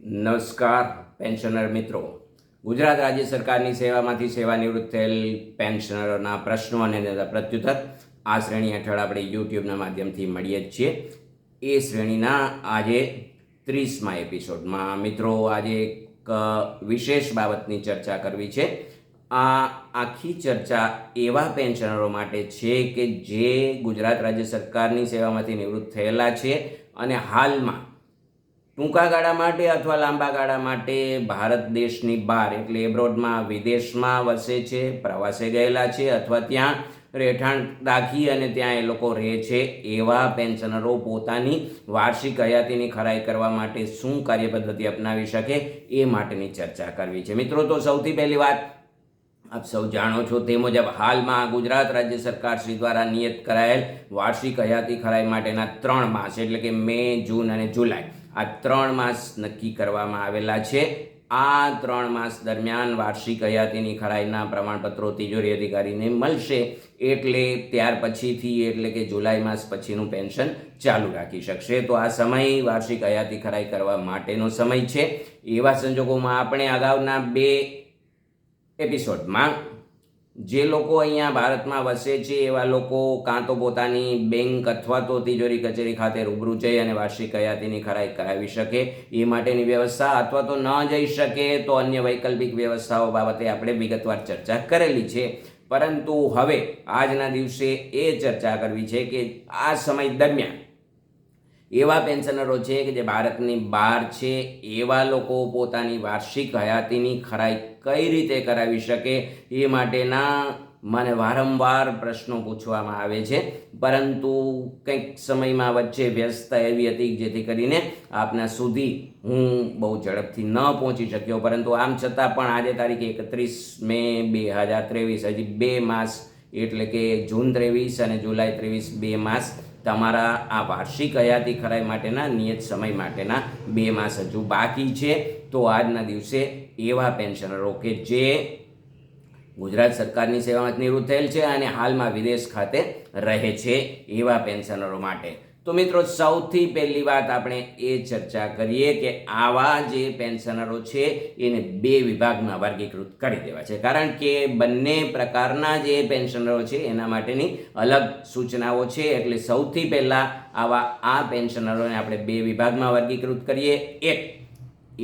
નમસ્કાર પેન્શનર મિત્રો. ગુજરાત રાજ્ય સરકારની સેવામાંથી સેવાનિવૃત્ત થયેલ પેન્શનરોના પ્રશ્નો અને તેના પ્રત્યુત્તર આ શ્રેણી હેઠળ આપણે યુટ્યુબના માધ્યમથી મળીએ જ છીએ. એ શ્રેણીના આજે 30મા એપિસોડમાં મિત્રો આજે એક વિશેષ બાબતની ચર્ચા કરવી છે. આ આખી ચર્ચા એવા પેન્શનરો માટે છે કે જે ગુજરાત રાજ્ય સરકારની સેવામાંથી નિવૃત્ત થયેલા છે અને હાલમાં ટૂંકા ગાળા માટે અથવા લાંબા ગાળા માટે ભારત દેશની બહાર એટલે એબ્રોડમાં વિદેશમાં વસે છે, પ્રવાસે ગયેલા છે અથવા ત્યાં રહેઠાણ રાખી અને ત્યાં એ લોકો રહે છે. એવા પેન્શનરો પોતાની વાર્ષિક હયાતીની ખરાઈ કરવા માટે શું કાર્યપદ્ધતિ અપનાવી શકે એ માટેની ચર્ચા કરવી છે. મિત્રો, તો સૌથી પહેલી વાત, આપ સૌ જાણો છો તે મુજબ હાલમાં ગુજરાત રાજ્ય સરકાર શ્રી દ્વારા નિયત કરાયેલ વાર્ષિક હયાતી ખરાઈ માટેના 3 માસ એટલે કે મે, જૂન અને જુલાઈ, આ 3 માસ નક્કી કરવામાં આવેલા છે. આ 3 માસ દરમિયાન વાર્ષિક હયાતીની ખરાઈના પ્રમાણપત્રો તિજોરી અધિકારીને મળશે એટલે ત્યાર પછીથી એટલે કે જુલાઈ માસ પછીનું પેન્શન ચાલુ રાખી શકશે. તો આ સમય વાર્ષિક હયાતી ખરાઈ કરવા માટેનો સમય છે. એવા સંજોગોમાં આપણે અગાઉના 2 એપિસોડમાં જે લોકો અહીંયા ભારતમાં વસે છે એવા લોકો કાં તો પોતાની બેંક અથવા તો તિજોરી કચેરી ખાતે રૂબરૂ જઈ અને વાર્ષિક હયાતીની ખરાઈ કરાવી શકે એ માટેની વ્યવસ્થા, અથવા તો ન જઈ શકે તો અન્ય વૈકલ્પિક વ્યવસ્થાઓ બાબતે આપણે વિગતવાર ચર્ચા કરેલી છે. પરંતુ હવે આજના દિવસે એ ચર્ચા કરવી છે કે આ સમય દરમિયાન એવા પેન્શનરો છે કે જે ભારતની બહાર છે એવા લોકો પોતાની વાર્ષિક હયાતીની ખરાઈ કઈ રીતે કરાવી શકે એ માટેના મને વારંવાર પ્રશ્નો પૂછવામાં આવે છે. પરંતુ કંઈક સમયમાં વચ્ચે વ્યસ્તતા એવી હતી જેથી કરીને આપના સુધી હું બહુ ઝડપથી ન પહોંચી શક્યો. પરંતુ આમ છતાં પણ આજે તારીખ 31 મે 2023, હજી 2 માસ એટલે કે જૂન 23 અને જુલાઈ 23, 2 માસ તમારા આ વાર્ષિક હયાતી ખરાઈ માટેના નિયત સમય માટેના 2 માસ હજુ બાકી છે. તો આજના દિવસે એવા પેન્શનરો કે જે ગુજરાત સરકારની સેવામાં નિવૃત્ત થયેલ છે અને હાલમાં વિદેશ ખાતે રહે છે એવા પેન્શનરો માટે, તો મિત્રો સૌથી પહેલી વાત આપણે એ ચર્ચા કરીએ કે આવા જે પેન્શનરો છે એને 2 વિભાગમાં વર્ગીકૃત કરી દેવા છે. કારણ કે બંને પ્રકારના જે પેન્શનરો છે એના માટેની અલગ સૂચનાઓ છે. એટલે સૌથી પહેલાં આ પેન્શનરોને આપણે 2 વિભાગમાં વર્ગીકૃત કરીએ. એક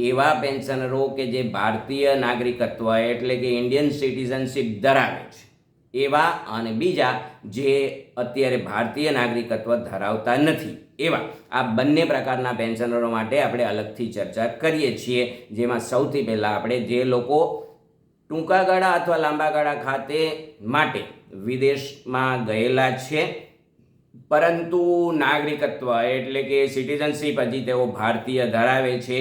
એવા પેન્શનરો કે જે ભારતીય નાગરિકત્વ એટલે કે ઇન્ડિયન સિટીઝનશીપ ધરાવે છે એવા, અને બીજા જે અત્યારે ભારતીય નાગરિકત્વ ધરાવતા નથી એવા. આ બંને પ્રકારના પેન્શનરો માટે આપણે અલગથી ચર્ચા કરીએ છીએ. જેમાં સૌથી પહેલાં આપણે જે લોકો ટૂંકા ગાળા અથવા લાંબા ગાળા ખાતે માટે વિદેશમાં ગયેલા છે પરંતુ નાગરિકત્વ એટલે કે સિટીઝનશીપ હજી તેઓ ભારતીય ધરાવે છે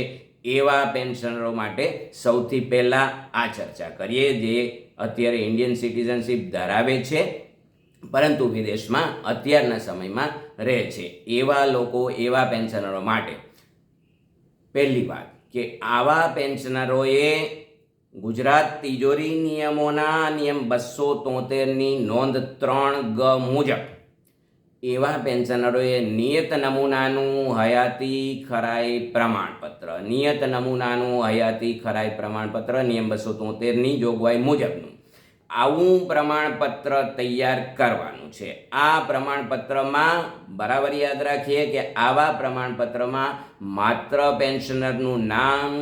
એવા પેન્શનરો માટે સૌથી પહેલાં આ ચર્ચા કરીએ. જે અત્યારે ઇન્ડિયન સિટીઝનશીપ ધરાવે છે પરંતુ વિદેશમાં અત્યારના સમયમાં રહે છે એવા લોકો, એવા પેન્શનરો માટે પહેલી વાત કે આવા પેન્શનરોએ ગુજરાત તિજોરી નિયમોના નિયમ 273ની નોંધ 3G મુજબ એવા પેન્શનરોએ નિયત નમૂનાનું હયાતી ખરાઈ પ્રમાણપત્ર, નિયત નમૂનાનું હયાતી ખરાઈ પ્રમાણપત્ર નિયમ 273ની જોગવાઈ મુજબનું આવું પ્રમાણપત્ર તૈયાર કરવાનું છે. આ પ્રમાણપત્રમાં બરાબર યાદ રાખીએ કે આવા પ્રમાણપત્રમાં માત્ર પેન્શનરનું નામ,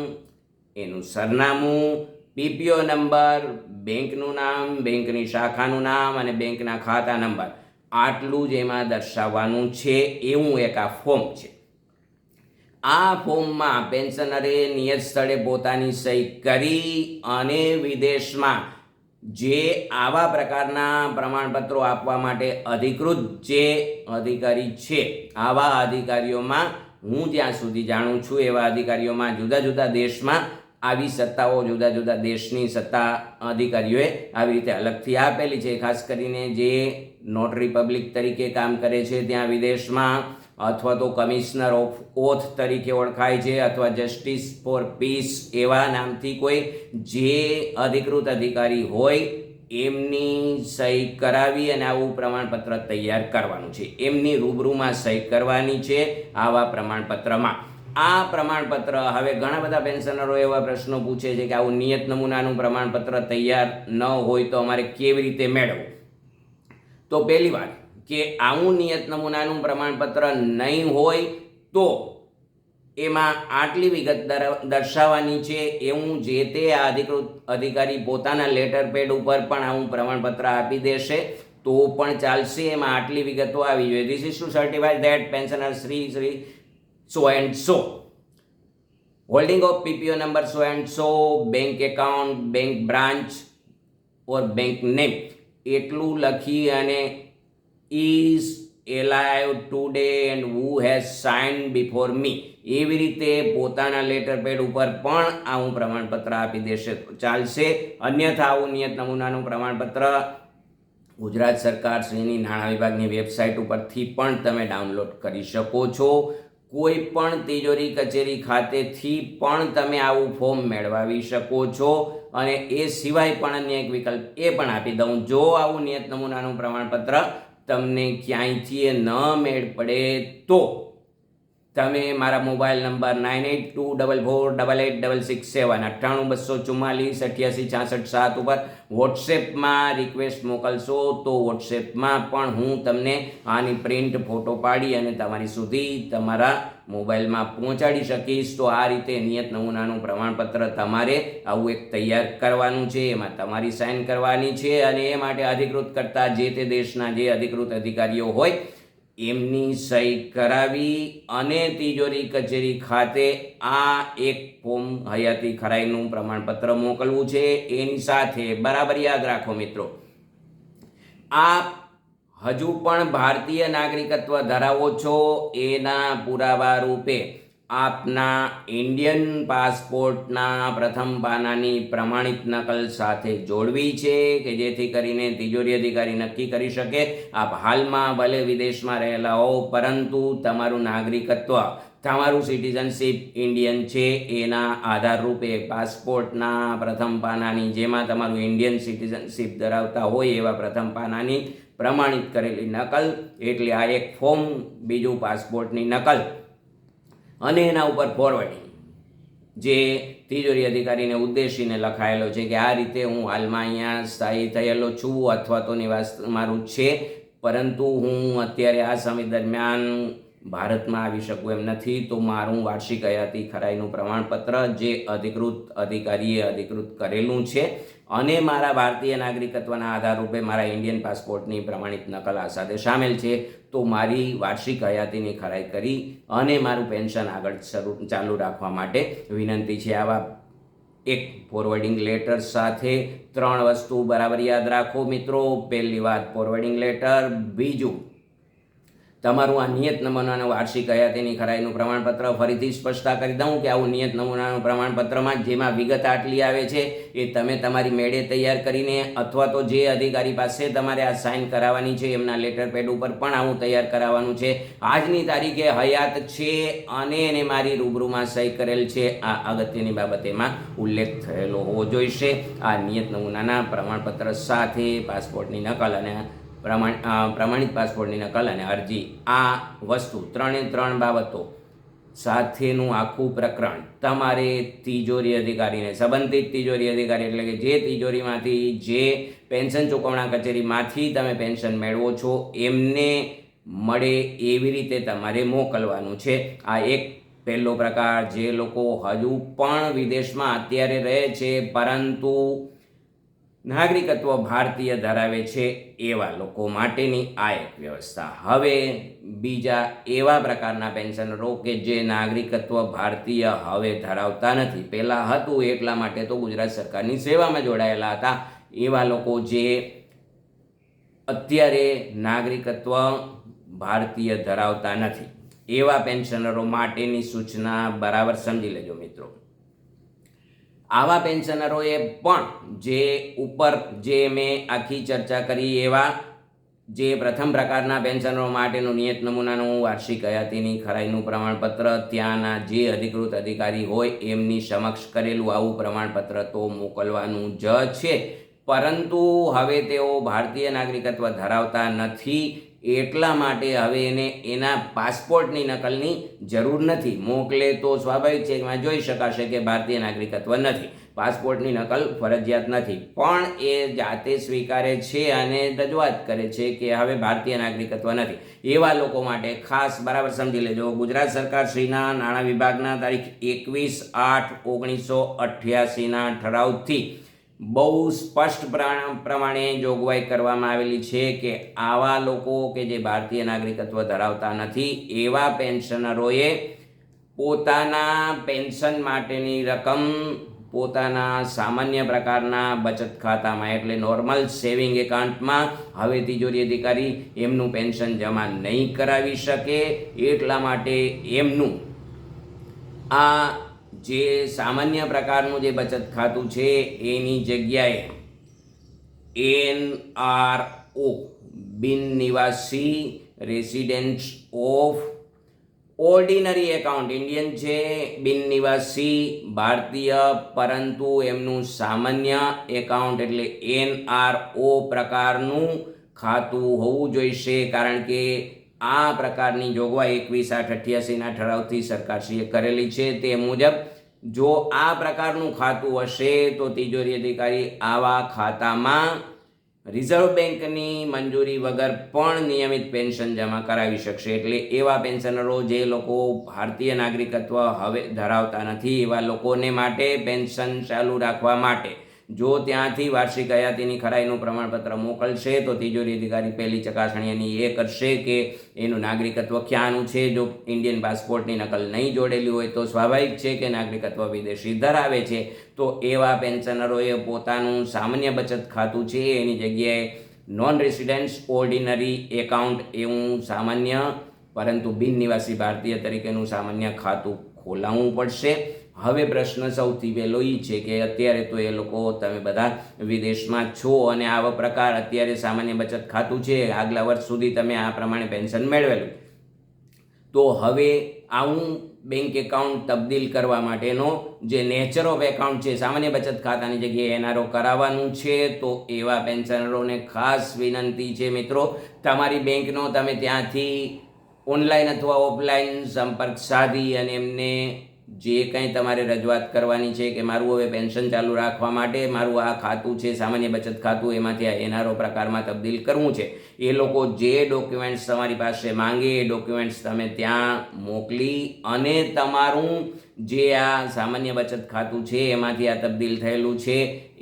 એનું સરનામું, પીપીઓ નંબર, બેંકનું નામ, બેંકની શાખાનું નામ અને બેંકના ખાતા નંબર આટલું જ એમાં દર્શાવવાનું છે. એવું એક આ ફોર્મ છે. આ ફોર્મમાં પેન્શનરે નિયત સ્થળે પોતાની સહી કરી અને વિદેશમાં જે આવા પ્રકારના પ્રમાણપત્રો આપવા માટે અધિકૃત જે અધિકારી છે, આવા અધિકારીઓમાં હું જ્યાં સુધી જાણું છું એવા અધિકારીઓમાં જુદા જુદા દેશમાં આવી સત્તાઓ, જુદા જુદા દેશની સત્તા અધિકારીઓએ આવી રીતે અલગથી આપેલી છે. ખાસ કરીને જે નોટરી પબ્લિક તરીકે કામ કરે છે ત્યાં વિદેશમાં, અથવા તો કમિશનર ઓફ ઓથ તરીકે ઓળખાય છે, અથવા જસ્ટિસ ફોર પીસ એવા નામથી કોઈ જે અધિકૃત અધિકારી હોય એમની સહી કરાવી અને આવું પ્રમાણપત્ર તૈયાર કરવાનું છે. એમની રૂબરૂમાં સહી કરવાની છે આવા પ્રમાણપત્રમાં. આ પ્રમાણપત્ર હવે ઘણા બધા પેન્શનરો એવા પ્રશ્નો પૂછે છે કે આવું નિયત નમૂનાનું પ્રમાણપત્ર તૈયાર ન હોય તો અમારે કેવી રીતે મેળવવું? તો પહેલી વાત કે આવું નિયત નમૂનાનું પ્રમાણપત્ર નહીં હોય તો એમાં આટલી વિગત દર્શાવવાની છે એવું જે તે અધિકૃત અધિકારી પોતાના લેટર પેડ ઉપર પણ આવું પ્રમાણપત્ર આપી દેશે તો પણ ચાલશે. એમાં આટલી વિગતો આવી જોઈએ. This is to certify that pensioner Shri so and so holding of PPO number so and so, bank account, bank branch or bank name એટલું લખી અને is alive today and who has signed before me એવી રીતે પોતાના letter pad ઉપર પણ આવું પ્રમાણપત્ર આપી દેશે તો ચાલશે. અન્યથા આવું નિયત નમૂનાનું પ્રમાણપત્ર ગુજરાત સરકાર શ્રીની નાણાં વિભાગની વેબસાઇટ ઉપરથી પણ તમે ડાઉનલોડ કરી શકો છો. કોઈ પણ તિજોરી કચેરી ખાતેથી પણ તમે આવું ફોર્મ મેળવાવી શકો છો. અને એ સિવાય પણ અન્ય એક વિકલ્પ એ પણ આપી દઉં, જો આવું નિયત નમૂનાનું પ્રમાણપત્ર તમને ક્યાંયથી ન મેળ પડે તો તમે મારા મોબાઈલ નંબર 9824488667 982444886667 ઉપર વોટ્સએપમાં રિક્વેસ્ટ મોકલશો તો વોટ્સએપમાં પણ હું તમને આની પ્રિન્ટ ફોટો પાડી અને તમારી સુધી તમારા મોબાઈલમાં પહોંચાડી શકીશ. તો આ રીતે નિયત નમૂનાનું પ્રમાણપત્ર તમારે આવું એક તૈયાર કરવાનું છે, એમાં તમારી સાઇન કરવાની છે અને એ માટે અધિકૃત કરતા જે તે દેશના જે અધિકૃત અધિકારીઓ હોય એમની સહી કરાવી અને તિજોરી કચેરી ખાતે આ એક ફોર્મ હયાતી ખરાઈનું પ્રમાણપત્ર મોકલવું છે. એની સાથે બરાબર યાદ રાખો મિત્રો, આપ હજુ પણ ભારતીય નાગરિકત્વ ધરાવો છો એના પુરાવા રૂપે આપના ઇન્ડિયન પાસપોર્ટના પ્રથમ પાનાની પ્રમાણિત નકલ સાથે જોડવી છે કે જેથી કરીને તિજોરી અધિકારી નક્કી કરી શકે આપ હાલમાં ભલે વિદેશમાં રહેલા હો પરંતુ તમારું નાગરિકત્વ, તમારું સિટીઝનશીપ ઇન્ડિયન છે. એના આધાર રૂપે પાસપોર્ટના પ્રથમ પાનાની જેમાં તમારું ઇન્ડિયન સિટીઝનશીપ ધરાવતા હોય એવા પ્રથમ પાનાની પ્રમાણિત કરેલી નકલ, એટલે આ એક ફોર્મ, બીજું પાસપોર્ટની નકલ અને એના ઉપર ફોરવર્ડિંગ જે તિજોરી અધિકારીને ઉદ્દેશીને લખાયેલો છે કે આ રીતે હું હાલમાં અહીંયા સ્થાયી થયેલો છું અથવા તો નિવાસ મારું છે પરંતુ હું અત્યારે આ સમય દરમિયાન ભારતમાં આવી શકું એમ નથી, તો મારું વાર્ષિક હયાતી ખરાઈનું પ્રમાણપત્ર જે અધિકૃત અધિકારીએ અધિકૃત કરેલું છે અને મારા ભારતીય નાગરિકત્વના આધાર રૂપે મારા ઇન્ડિયન પાસપોર્ટની પ્રમાણિત નકલ આ સાથે સામેલ છે, તો મારી વાર્ષિક હયાતીની ખરાઈ કરી અને મારું પેન્શન આગળ ચાલુ રાખવા માટે વિનંતી છે. આવા એક ફોરવર્ડિંગ લેટર સાથે 3 વસ્તુ બરાબર યાદ રાખો મિત્રો. પહેલી વાત ફોરવર્ડિંગ લેટર, બીજું તમારું આ નિયત નમૂનાનું વાર્ષિક હયાતીની ખરાઈનું પ્રમાણપત્ર. ફરીથી સ્પષ્ટતા કરી દઉં કે આવું નિયત નમૂનાનું પ્રમાણપત્રમાં જેમાં વિગત આટલી આવે છે એ તમે તમારી મેળે તૈયાર કરીને અથવા તો જે અધિકારી પાસે તમારે આ સાઇન કરાવવાની છે એમના લેટર પેડ ઉપર પણ આવું તૈયાર કરાવવાનું છે. આજની તારીખે હયાત છે અને એને મારી રૂબરૂમાં સહી કરેલ છે, આ અગત્યની બાબત એમાં ઉલ્લેખ થયેલો હોવો જોઈશે. આ નિયત નમૂનાના પ્રમાણપત્ર સાથે પાસપોર્ટની નકલ અને પ્રમાણિત પાસપોર્ટની નકલ અને અરજી, આ વસ્તુ 3 બાબતો સાથેનું આખું પ્રકરણ તમારે તિજોરી અધિકારીને, સંબંધિત તિજોરી અધિકારી એટલે કે જે તિજોરીમાંથી જે પેન્શન ચૂકવણા કચેરીમાંથી તમે પેન્શન મેળવો છો એમને મળે એવી રીતે તમારે મોકલવાનું છે. આ એક પહેલો પ્રકાર. જે લોકો હજુ પણ વિદેશમાં અત્યારે રહે છે પરંતુ નાગરિકત્વ ભારતીય ધરાવે છે એવા લોકો માટેની આ એક વ્યવસ્થા. હવે બીજા એવા પ્રકારના પેન્શનરો કે જે નાગરિકત્વ ભારતીય હવે ધરાવતા નથી, પહેલાં હતું એટલા માટે તો ગુજરાત સરકારની સેવામાં જોડાયેલા હતા, એવા લોકો જે અત્યારે નાગરિકત્વ ભારતીય ધરાવતા નથી એવા પેન્શનરો માટેની સૂચના બરાબર સમજી લેજો મિત્રો. આવા પેન્શનરોએ પણ જે ઉપર જે મેં આખી ચર્ચા કરી એવા જે પ્રથમ પ્રકારના પેન્શનરો માટેનું નિયત નમૂનાનું વાર્ષિક હયાતીની ખરાઈનું પ્રમાણપત્ર ત્યાંના જે અધિકૃત અધિકારી હોય એમની સમક્ષ કરેલું આવું પ્રમાણપત્ર તો મોકલવાનું જ છે, પરંતુ હવે તેઓ ભારતીય નાગરિકત્વ ધરાવતા નથી એટલા માટે હવે એને એના પાસપોર્ટની નકલની જરૂર નથી. મોકલે તો સ્વાભાવિક છે એમાં જોઈ શકાશે કે ભારતીય નાગરિકત્વ નથી. પાસપોર્ટની નકલ ફરજિયાત નથી, પણ એ જાતે સ્વીકારે છે અને રજૂઆત કરે છે કે હવે ભારતીય નાગરિકત્વ નથી. એવા લોકો માટે ખાસ બરાબર સમજી લેજો, ગુજરાત સરકાર શ્રીના નાણાં વિભાગના તારીખ 21/8/1988ના ઠરાવથી બહુ સ્પષ્ટ પ્રમાણે જોગવાઈ કરવામાં આવેલી છે કે આવા લોકો કે જે ભારતીય નાગરિકત્વ ધરાવતા નથી એવા પેન્શનરોએ પોતાના પેન્શન માટેની રકમ પોતાના સામાન્ય પ્રકારના બચત ખાતામાં એટલે નોર્મલ સેવિંગ એકાઉન્ટમાં હવે તિજોરી અધિકારી એમનું પેન્શન જમા નહીં કરાવી શકે. એટલા માટે એમનું આ જે સામાન્ય પ્રકારનું જે બચત ખાતું છે એની જગ્યાએ NRO બિન નિવાસી resident of ordinary account Indian છે, બિન નિવાસી ભારતીય પરંતુ એમનું સામાન્ય એકાઉન્ટ એટલે NRO પ્રકારનું ખાતું હોવું જોઈશે. કારણ કે આ પ્રકારની જોગવાઈ 21/8/88ના ઠરાવથી સરકારશ્રીએ કરેલી છે. તે મુજબ જો આ પ્રકારનું ખાતું હશે તો તિજોરી અધિકારી આવા ખાતામાં રિઝર્વ બેંકની મંજૂરી વગર પણ નિયમિત પેન્શન જમા કરાવી શકશે. એટલે એવા પેન્શનરો જે લોકો ભારતીય નાગરિકત્વ હવે ધરાવતા નથી એવા લોકોને માટે પેન્શન ચાલુ રાખવા માટે જો ત્યાંથી વાર્ષિક હયાતીની ખરાઈનું પ્રમાણપત્ર મોકલશે તો તિજોરી અધિકારી પહેલી ચકાસણી એની એ કરશે કે એનું નાગરિકત્વ ક્યાંનું છે. જો ઇન્ડિયન પાસપોર્ટની નકલ નહીં જોડેલી હોય તો સ્વાભાવિક છે કે નાગરિકત્વ વિદેશી ધરાવે છે. તો એવા પેન્શનરોએ પોતાનું સામાન્ય બચત ખાતું છે એની જગ્યાએ નોન રેસિડેન્ટ્સ ઓર્ડિનરી એકાઉન્ટ એવું સામાન્ય પરંતુ બિન નિવાસી ભારતીય તરીકેનું સામાન્ય ખાતું ખોલાવવું પડશે. હવે પ્રશ્ન સૌથી પહેલો એ છે કે અત્યારે તો એ લોકો તમે બધા વિદેશમાં છો અને આવા પ્રકાર અત્યારે સામાન્ય બચત ખાતું છે, આગલા વર્ષ સુધી તમે આ પ્રમાણે પેન્શન મેળવેલું, તો હવે આવું બેંક એકાઉન્ટ તબદીલ કરવા માટેનો જે નેચર ઓફ એકાઉન્ટ છે સામાન્ય બચત ખાતાની જગ્યાએ NRO કરાવવાનું છે. તો એવા પેન્શનરોને ખાસ વિનંતી છે મિત્રો, તમારી બેંકનો તમે ત્યાંથી ઓનલાઈન અથવા ઓફલાઈન સંપર્ક સાધી અને એમને જે કંઈ તમારે રજૂઆત કરવાની છે કે મારું હવે પેન્શન ચાલુ રાખવા માટે મારું આ ખાતું છે સામાન્ય બચત ખાતું એમાંથી આ NRO પ્રકારમાં તબદીલ કરવું છે, એ લોકો જે ડોક્યુમેન્ટ્સ તમારી પાસે માંગે એ ડોક્યુમેન્ટ્સ તમે ત્યાં મોકલી અને તમારું જે આ સામાન્ય બચત ખાતું છે એમાંથી આ તબદીલ થયેલું છે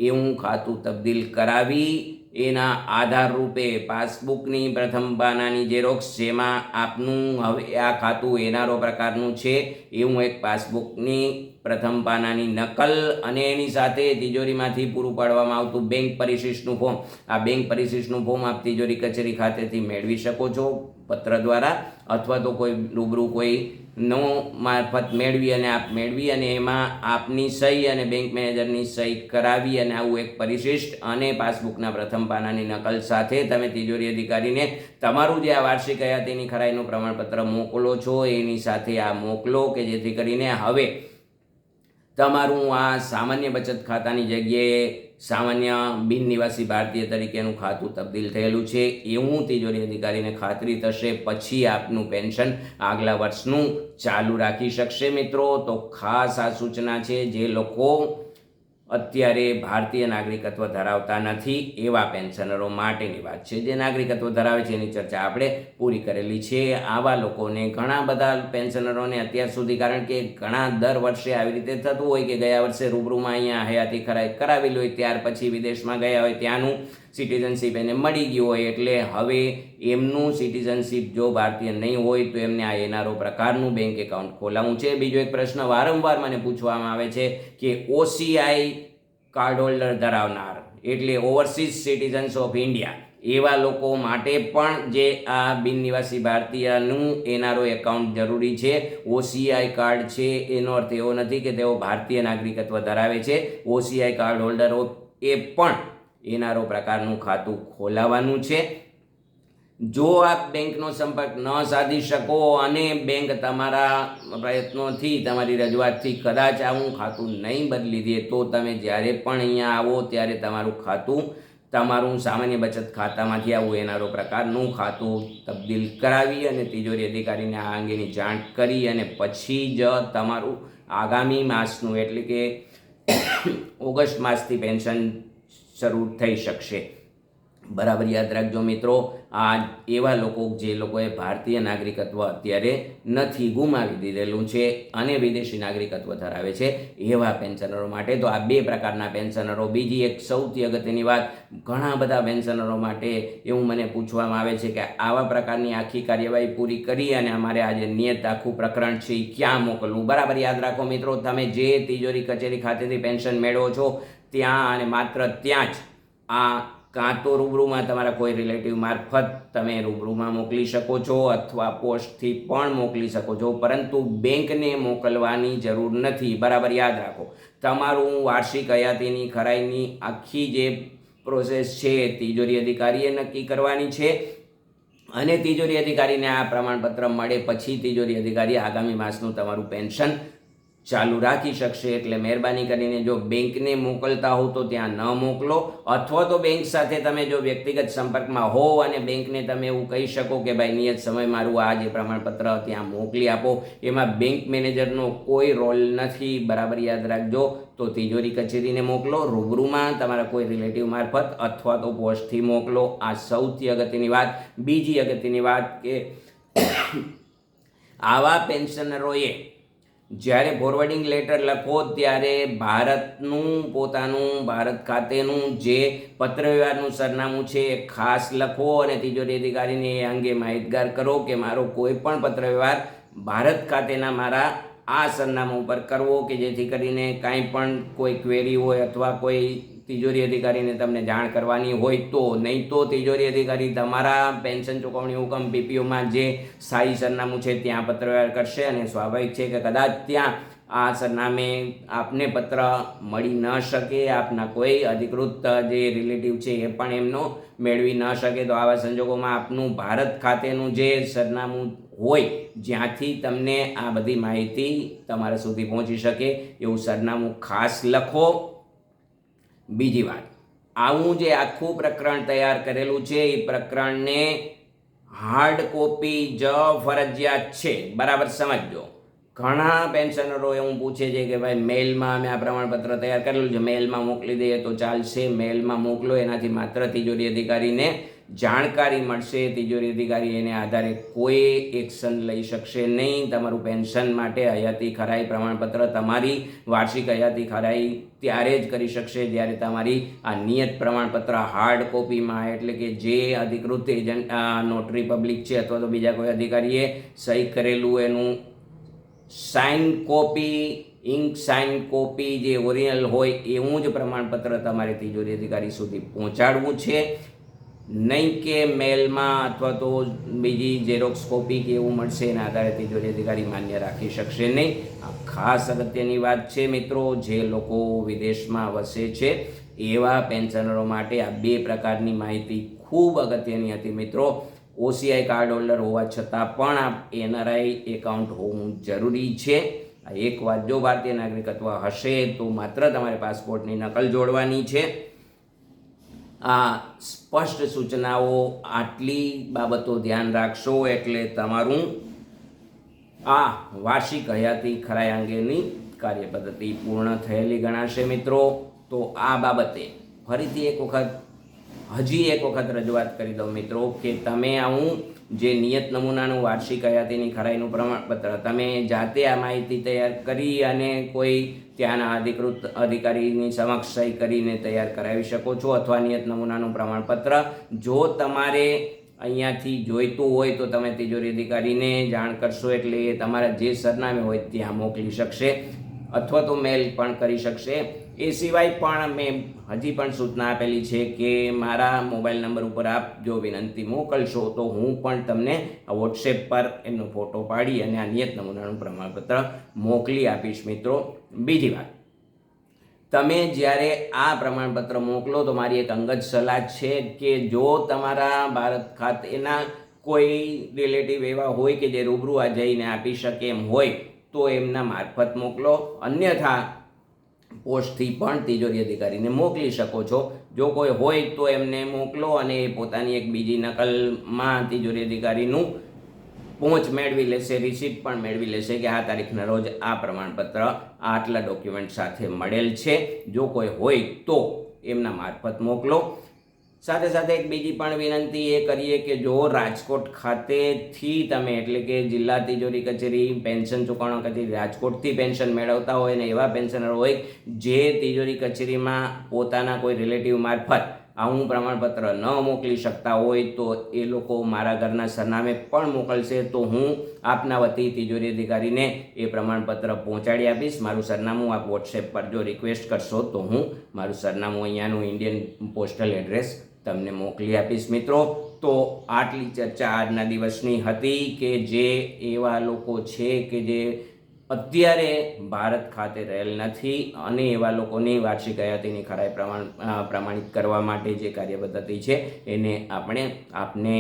એવું ખાતું તબદીલ કરાવી એના આધાર રૂપે પાસબુકની પ્રથમ પાનાની ઝેરોક્સ જેમાં આપનું હવે આ ખાતું NRO પ્રકારનું છે એવું એક પાસબુકની પ્રથમ પાનાની નકલ અને એની સાથે તિજોરીમાંથી પૂરું પાડવામાં આવતું બેંક પરિશિષ્ટનું ફોર્મ, આ બેંક પરિશિષ્ટનું ફોર્મ આપ તિજોરી કચેરી ખાતેથી મેળવી શકો છો પત્ર દ્વારા અથવા તો કોઈ રૂબરૂ કોઈ નો મારફત મેળવી અને એમાં આપની સહી અને બેંક મેનેજરની સહી કરાવી અને આવું એક પરિશિષ્ટ અને પાસબુકના પ્રથમ પાનાની નકલ સાથે તમે તિજોરી અધિકારીને તમારું જે આ વાર્ષિક હયાતીની ખરાઈનું પ્રમાણપત્ર મોકલો છો એની સાથે આ મોકલો કે જેથી કરીને હવે તમારું આ સામાન્ય બચત ખાતાની જગ્યાએ સામાન્ય બિન નિવાસી ભારતીય તરીકેનું ખાતું તબદીલ થયેલું છે એવું તિજોરી અધિકારીને ખાતરી થશે, પછી આપનું પેન્શન આગલા વર્ષનું ચાલુ રાખી શકશે. મિત્રો તો ખાસ આ સૂચના છે જે લોકો અત્યારે ભારતીય નાગરિકત્વ ધરાવતા નથી એવા પેન્શનરો માટેની વાત છે. જે નાગરિકત્વ ધરાવે છે એની ચર્ચા આપણે પૂરી કરેલી છે. આવા લોકોને ઘણા બધા પેન્શનરોને અત્યાર સુધી, કારણ કે ઘણા દર વર્ષે આવી રીતે થતું હોય કે ગયા વર્ષે રૂબરૂમાં અહીંયા હયાતી ખરાઈ કરાવેલી હોય, ત્યાર પછી વિદેશમાં ગયા હોય ત્યાંનું સિટીઝનશીપ એને મળી ગયું હોય, એટલે હવે એમનું સિટીઝનશીપ જો ભારતીય નહીં હોય તો એમને આ NRO પ્રકારનું બેંક એકાઉન્ટ ખોલાવવું છે. બીજો એક પ્રશ્ન વારંવાર મને પૂછવામાં આવે છે કે OCI કાર્ડ હોલ્ડર ધરાવનાર એટલે ઓવરસીઝ સિટીઝન્સ ઓફ ઇન્ડિયા એવા લોકો માટે પણ જે આ બિન નિવાસી ભારતીયનું NRO એકાઉન્ટ જરૂરી છે. OCI કાર્ડ છે એનો અર્થ એવો નથી કે તેઓ ભારતીય નાગરિકત્વ ધરાવે છે. OCI કાર્ડ હોલ્ડરો એ પણ NRO પ્રકારનું ખાતું ખોલાવવાનું છે. જો આપ બેંકનો સંપર્ક ન સાધી શકો અને બેંક તમારા પ્રયત્નોથી તમારી રજૂઆતથી કદાચ આવું ખાતું નહીં બદલી દે તો તમે જ્યારે પણ અહીંયા આવો ત્યારે તમારું ખાતું તમારું સામાન્ય બચત ખાતામાંથી આવું એનઆરઓ પ્રકારનું ખાતું તબદીલ કરાવી અને તિજોરી અધિકારીને આ અંગેની જાણ કરી અને પછી જ તમારું આગામી માસનું એટલે કે ઓગસ્ટ માસથી પેન્શન શરૂ થઈ શકશે. બરાબર યાદ રાખજો મિત્રો, આ એવા લોકો જે લોકોએ ભારતીય નાગરિકત્વ અત્યારે નથી, ગુમાવી દીધેલું છે અને વિદેશી નાગરિકત્વ ધરાવે છે એવા પેન્શનરો માટે તો આ 2 પ્રકારના પેન્શનરો. બીજી એક સૌથી અગત્યની વાત, ઘણા બધા પેન્શનરો માટે એવું મને પૂછવામાં આવે છે કે આવા પ્રકારની આખી કાર્યવાહી પૂરી કરી અને અમારે આજે નિયત આખું પ્રકરણ છે એ ક્યાં મોકલવું. બરાબર યાદ રાખો મિત્રો, તમે જે તિજોરી કચેરી ખાતેથી પેન્શન મેળવો છો ત્યાં અને માત્ર ત્યાં જ આ કાં તો રૂબરૂમાં તમારા કોઈ રિલેટિવ મારફત તમે રૂબરૂમાં મોકલી શકો છો અથવા પોસ્ટથી પણ મોકલી શકો છો, પરંતુ બેંકને મોકલવાની જરૂર નથી. બરાબર યાદ રાખો, તમારું વાર્ષિક હયાતીની ખરાઈની આખી જે પ્રોસેસ છે તિજોરી અધિકારીએ નક્કી કરવાની છે અને તિજોરી અધિકારીને આ પ્રમાણપત્ર મળે પછી તિજોરી અધિકારી આગામી માસનું તમારું પેન્શન ચાલુ રાખી શકશે. એટલે મહેરબાની કરીને જો બેંકને મોકલતા હો તો ત્યાં ન મોકલો, અથવા તો બેંક સાથે તમે જો વ્યક્તિગત સંપર્કમાં હો અને બેંકને તમે એવું કહી શકો કે ભાઈ નિયત સમય મારું આ જે પ્રમાણપત્ર ત્યાં મોકલી આપો, એમાં બેંક મેનેજરનો કોઈ રોલ નથી. બરાબર યાદ રાખજો, તો તિજોરી કચેરીને મોકલો, રૂબરૂમાં તમારા કોઈ રિલેટિવ મારફત અથવા તો પોસ્ટથી મોકલો. આ સૌથી અગત્યની વાત. બીજી અગત્યની વાત કે આવા પેન્શનરોએ જ્યારે ફોરવર્ડિંગ લેટર લખો ત્યારે ભારતનું પોતાનું ભારત ખાતેનું જે પત્રવ્યવહારનું સરનામું છે એ ખાસ લખો અને તિજોરી અધિકારીને એ અંગે માહિતગાર કરો કે મારો કોઈ પણ પત્રવ્યવહાર ભારત ખાતેના મારા આ સરનામા ઉપર કરવો, કે જેથી કરીને કાંઈ પણ કોઈ ક્વેરી હોય અથવા કોઈ તિજોરી અધિકારીને તમને જાણ કરવાની હોય તો. નહીં તો તિજોરી અધિકારી તમારા પેન્શન ચૂકવણી હુકમ પીપીઓમાં જે સ્થાયી સરનામું છે ત્યાં પત્રવ્યવહાર કરશે અને સ્વાભાવિક છે કે કદાચ ત્યાં આ સરનામે આપને પત્ર મળી ન શકે, આપના કોઈ અધિકૃત જે રિલેટિવ છે એ પણ એમનો મેળવી ન શકે, તો આવા સંજોગોમાં આપનું ભારત ખાતેનું જે સરનામું હોય જ્યાંથી તમને આ બધી માહિતી તમારા સુધી પહોંચી શકે એવું સરનામું ખાસ લખો. બીજી વાત, આવું જે આખું પ્રકરણ તૈયાર કરેલું છે એ પ્રકરણને હાર્ડ કોપી જ ફરજિયાત છે. બરાબર સમજજો. ઘણા પેન્શનરો એવું પૂછે છે કે ભાઈ મેલમાં અમે આ પ્રમાણપત્ર તૈયાર કરેલું છે, મેલમાં મોકલી દઈએ તો ચાલશે? મેલમાં મોકલો, એનાથી માત્ર તિજોરી અધિકારીને જાણકારી મળશે. તિજોરી અધિકારી એને આધારે કોઈ એક્શન લઈ શકશે નહીં. તમારું પેન્શન માટે હયાતી ખરાઈ પ્રમાણપત્ર, તમારી વાર્ષિક હયાતી ખરાઈ ત્યારે જ કરી શકશે જ્યારે તમારી આ નિયત પ્રમાણપત્ર હાર્ડ કોપીમાં, એટલે કે જે અધિકૃત એજન્ટ નોટરી પબ્લિક છે અથવા તો બીજા કોઈ અધિકારીએ સહી કરેલું એનું sign copy, ink sign copy જે ઓરિજિનલ હોય એવું જ પ્રમાણપત્ર તમારે તિજોરી અધિકારી સુધી પહોંચાડવું છે. નહીં કે મેલમાં અથવા તો બીજી ઝેરોક્સ કોપી કે એવું મળશે એના આધારે તિજોરી અધિકારી માન્ય રાખી શકશે નહીં. આ ખાસ અગત્યની વાત છે મિત્રો. જે લોકો વિદેશમાં વસે છે એવા પેન્શનરો માટે આ 2 પ્રકારની માહિતી ખૂબ અગત્યની હતી મિત્રો. ઓસીઆઈ કાર્ડ હોલ્ડર હોવા છતાં પણ આ એનઆરઆઈ એકાઉન્ટ હોવું જરૂરી છે. આ એક વાત, જો ભારતીય નાગરિકત્વ હશે તો માત્ર તમારે પાસપોર્ટની નકલ જોડવાની છે. આ સ્પષ્ટ સૂચનાઓ, આટલી બાબતો ધ્યાન રાખશો એટલે તમારું આ વાર્ષિક હયાતી ખરાઈ અંગેની કાર્યપદ્ધતિ પૂર્ણ થયેલી ગણાશે મિત્રો. તો આ બાબતે ફરીથી હજી એક વખત રજૂઆત કરી દઉં મિત્રો કે તમે આવું જે નિયત નમૂનાનું વાર્ષિક હયાતીની ખરાઈનું પ્રમાણપત્ર તમે જાતે આ માહિતી તૈયાર કરી અને કોઈ ત્યાંના અધિકૃત અધિકારીની સમક્ષ સહી કરીને તૈયાર કરાવી શકો છો, અથવા નિયત નમૂનાનું પ્રમાણપત્ર જો તમારે અહીંયાથી જોઈતું હોય તો તમે તિજોરી અધિકારીને જાણ કરશો એટલે એ તમારા જે સરનામે હોય ત્યાં મોકલી શકશે અથવા તો મેલ પણ કરી શકશે. એ સિવાય પણ મેં હજી પણ સૂચના આપેલી છે કે મારા મોબાઈલ નંબર ઉપર આપ જો વિનંતી મોકલશો તો હું પણ તમને વોટ્સએપ પર એમનો ફોટો પાડી અને આ નિયત નમૂનાનું પ્રમાણપત્ર મોકલી આપીશ મિત્રો. બીજી વાત, તમે જ્યારે આ પ્રમાણપત્ર મોકલો તો મારી એક અંગત સલાહ છે કે જો તમારા ભારત ખાતેના કોઈ રિલેટિવ એવા હોય કે જે રૂબરૂ આ જઈને આપી શકે એમ હોય તો એમના મારફત મોકલો. અન્યથા પોસ્ટથી પણ તિજોરી અધિકારીને મોકલી શકો છો. જો કોઈ હોય તો એમને મોકલો અને એ પોતાની એક બીજી નકલમાં તિજોરી અધિકારીનું પહોંચ મેળવી લેશે, રિસીટ પણ મેળવી લેશે કે આ તારીખના રોજ આ પ્રમાણપત્ર આટલા ડોક્યુમેન્ટ સાથે મળેલ છે. જો કોઈ હોય તો એમના મારફત મોકલો. સાથે સાથે એક બીજી પણ વિનંતી એ કરીએ કે જો રાજકોટ ખાતેથી તમે એટલે કે જિલ્લા તિજોરી કચેરી, પેન્શન ચૂકવણા કચેરી રાજકોટથી પેન્શન મેળવતા હોય ને એવા પેન્શનર હોય જે તિજોરી કચેરીમાં પોતાના કોઈ રિલેટિવ મારફત આવું પ્રમાણપત્ર ન મોકલી શકતા હોય તો એ લોકો મારા ઘરના સરનામે પણ મોકલશે તો હું આપના વતી તિજોરી અધિકારીને એ પ્રમાણપત્ર પહોંચાડી આપીશ. મારું સરનામું આપ વોટ્સએપ પર જો રિક્વેસ્ટ કરશો તો હું મારું સરનામું અહીંયાનું ઇન્ડિયન પોસ્ટલ એડ્રેસ તમને મોકલી આપીશ. મિત્રો, તો આટલી ચર્ચા આજના દિવસની હતી કે જે એવા લોકો છે કે જે અત્યારે ભારત ખાતે રહેલ નથી અને એવા લોકોની વાર્ષિક હયાતીની ખરાઈ પ્રમાણિત કરવા માટે જે કાર્યપદ્ધતિ છે એને આપને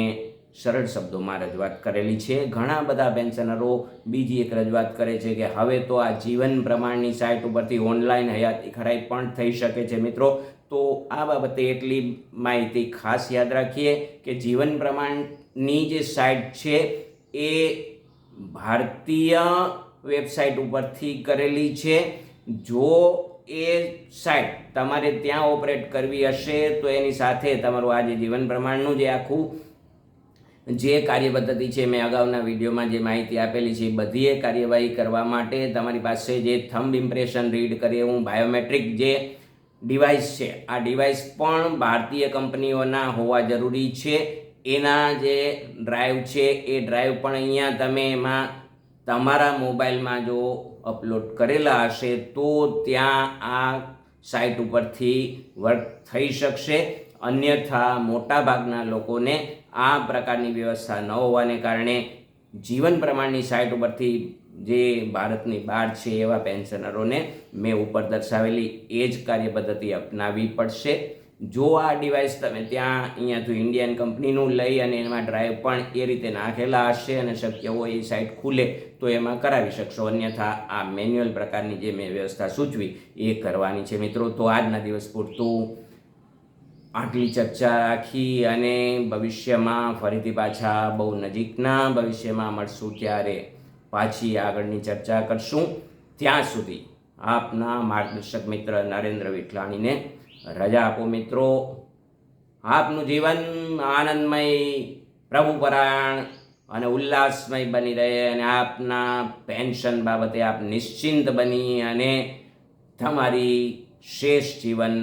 સરળ શબ્દોમાં રજૂઆત કરેલી છે. ઘણા બધા પેન્શનરો બીજી એક રજૂઆત કરે છે કે હવે તો આ જીવન પ્રમાણની સાઇટ ઉપરથી ઓનલાઈન હયાતી ખરાઈ પણ થઈ શકે છે. મિત્રો, તો આ બાબતે એટલી માહિતી ખાસ યાદ રાખીએ કે જીવન પ્રમાણની જે સાઇટ છે એ ભારતીય વેબસાઇટ ઉપરથી કરેલી છે. જો એ સાઇટ તમારે ત્યાં ઓપરેટ કરવી હશે તો એની સાથે તમારું આ જે જીવન પ્રમાણનું જે આખું જે કાર્યપદ્ધતિ છે મેં અગાઉના વિડીયોમાં જે માહિતી આપેલી છે એ બધી કાર્યવાહી કરવા માટે તમારી પાસે જે થંબ ઇમ્પ્રેશન રીડ કરે એવું બાયોમેટ્રિક જે ડિવાઇસ છે આ ડિવાઇસ પણ ભારતીય કંપનીઓના હોવા જરૂરી છે. એના જે ડ્રાઈવ છે એ ડ્રાઈવ પણ અહીંયા તમે એમાં તમારા મોબાઈલમાં જો અપલોડ કરેલા હશે તો ત્યાં આ સાઇટ ઉપરથી વર્ક થઈ શકશે. અન્યથા મોટાભાગના લોકોને આ પ્રકારની વ્યવસ્થા ન હોવાને કારણે જીવન પ્રમાણની સાઇટ ઉપરથી જે ભારતની બહાર છે એવા પેન્શનરોને મેં ઉપર દર્શાવેલી એ જ કાર્યપદ્ધતિ અપનાવવી પડશે. જો આ ડિવાઇસ તમે ત્યાં અહીંયાથી ઇન્ડિયન કંપનીનું લઈ અને એમાં ડ્રાઈવ પણ એ રીતે નાખેલા હશે અને શક્ય હોય એ સાઇટ ખુલે તો એમાં કરાવી શકશો. અન્યથા આ મેન્યુઅલ પ્રકારની જે મેં વ્યવસ્થા સૂચવી એ કરવાની છે. મિત્રો, તો આજના દિવસ પૂરતું આટલી ચર્ચા રાખી અને ભવિષ્યમાં ફરીથી પાછા બહુ નજીકના ભવિષ્યમાં મળશું ત્યારે પાછી આગળની ચર્ચા કરશું. ત્યાં સુધી આપના માર્ગદર્શક મિત્ર નરેન્દ્ર વિઠલાણીને રજા આપો. મિત્રો, આપનું જીવન આનંદમય, પ્રભુપરાયણ અને ઉલ્લાસમય બની રહે અને આપના પેન્શન બાબતે આપ નિશ્ચિંત બની અને તમારી શેષ જીવન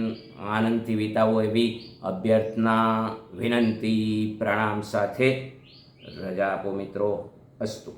આનંદથી વિતાવો એવી અભ્યર્થના, વિનંતી, પ્રણામ સાથે રજા આપો. મિત્રો, અસ્તુ.